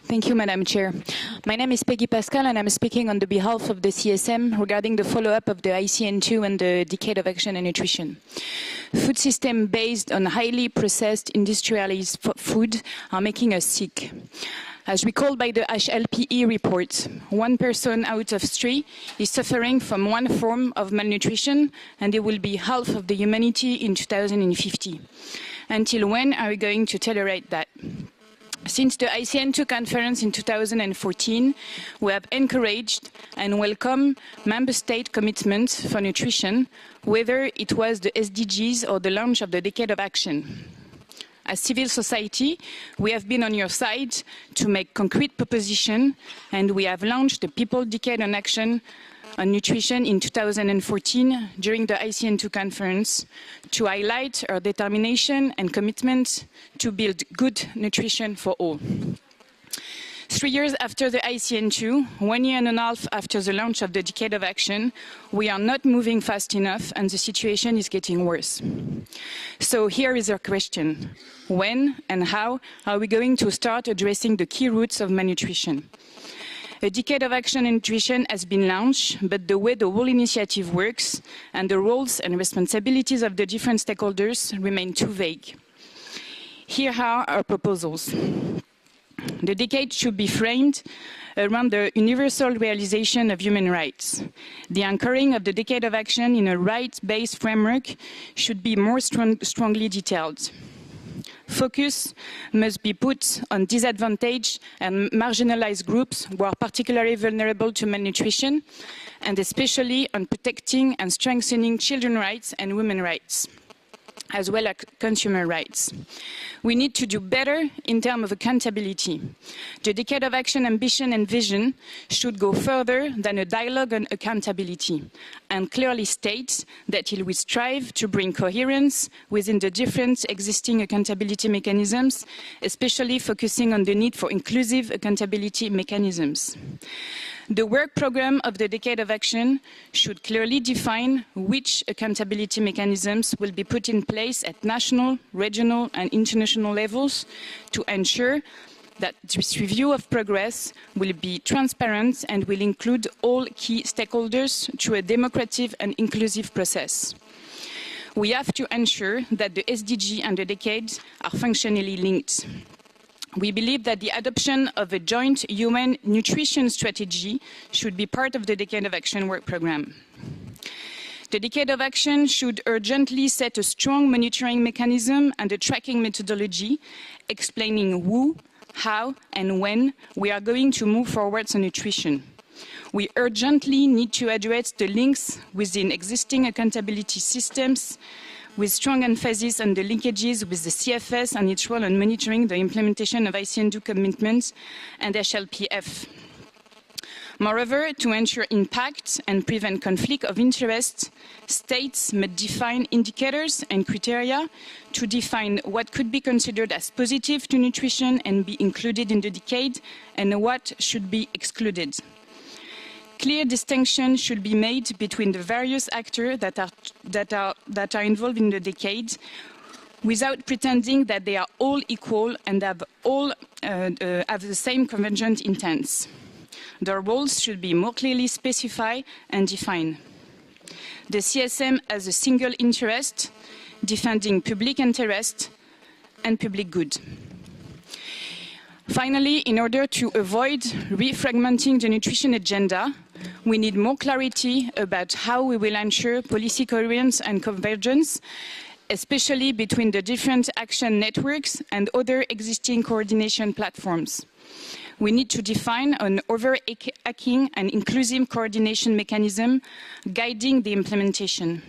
Thank you, Madam Chair. My name is Peggy Pascal, and I'm speaking on the behalf of the CSM regarding the follow-up of the ICN2 and the Decade of Action and Nutrition. Food systems based on highly processed industrialized food are making us sick. As recalled by the HLPE report, 1 person out of 3 is suffering from one form of malnutrition, and it will be half of the humanity in 2050. Until when are we going to tolerate that? Since the ICN2 conference in 2014, we have encouraged and welcomed member state commitments for nutrition, whether it was the SDGs or the launch of the Decade of Action. As civil society, we have been on your side to make concrete propositions, and we have launched the People Decade on Action on Nutrition in 2014 during the ICN2 conference to highlight our determination and commitment to build good nutrition for all. 3 years after the ICN2, 1 year and a half after the launch of the Decade of Action, we are not moving fast enough and the situation is getting worse. So here is our question. When and how are we going to start addressing the key roots of malnutrition? A Decade of Action in Nutrition has been launched, but the way the whole initiative works and the roles and responsibilities of the different stakeholders remain too vague. Here are our proposals. The decade should be framed around the universal realization of human rights. The anchoring of the Decade of Action in a rights-based framework should be more strongly detailed. Focus must be put on disadvantaged and marginalized groups who are particularly vulnerable to malnutrition, and especially on protecting and strengthening children's rights and women's rights, as well as consumer rights. We need to do better in terms of accountability. The Decade of Action ambition and vision should go further than a dialogue on accountability and clearly state that it will strive to bring coherence within the different existing accountability mechanisms, especially focusing on the need for inclusive accountability mechanisms. The work program of the Decade of Action should clearly define which accountability mechanisms will be put in place at national, regional and international levels to ensure that this review of progress will be transparent and will include all key stakeholders through a democratic and inclusive process. We have to ensure that the SDG and the Decade are functionally linked. We believe that the adoption of a joint human nutrition strategy should be part of the Decade of Action work program. The Decade of Action should urgently set a strong monitoring mechanism and a tracking methodology explaining who, how and when we are going to move forward on nutrition. We urgently need to address the links within existing accountability systems with strong emphasis on the linkages with the CFS and its role in monitoring the implementation of ICN2 commitments and HLPF. Moreover, to ensure impact and prevent conflict of interest, states must define indicators and criteria to define what could be considered as positive to nutrition and be included in the Decade and what should be excluded. Clear distinction should be made between the various actors that are involved in the Decade without pretending that they are all equal and have the same convergent intents. Their roles should be more clearly specified and defined. The CSM has a single interest, defending public interest and public good. Finally, in order to avoid refragmenting the nutrition agenda, we need more clarity about how we will ensure policy coherence and convergence, especially between the different action networks and other existing coordination platforms. We need to define an overarching and inclusive coordination mechanism guiding the implementation.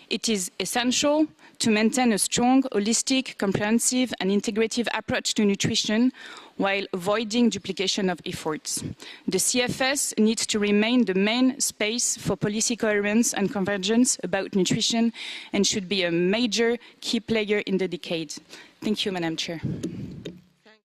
It is essential to maintain a strong, holistic, comprehensive and integrative approach to nutrition while avoiding duplication of efforts. The CFS needs to remain the main space for policy coherence and convergence about nutrition and should be a major key player in the Decade. Thank you, Madam Chair.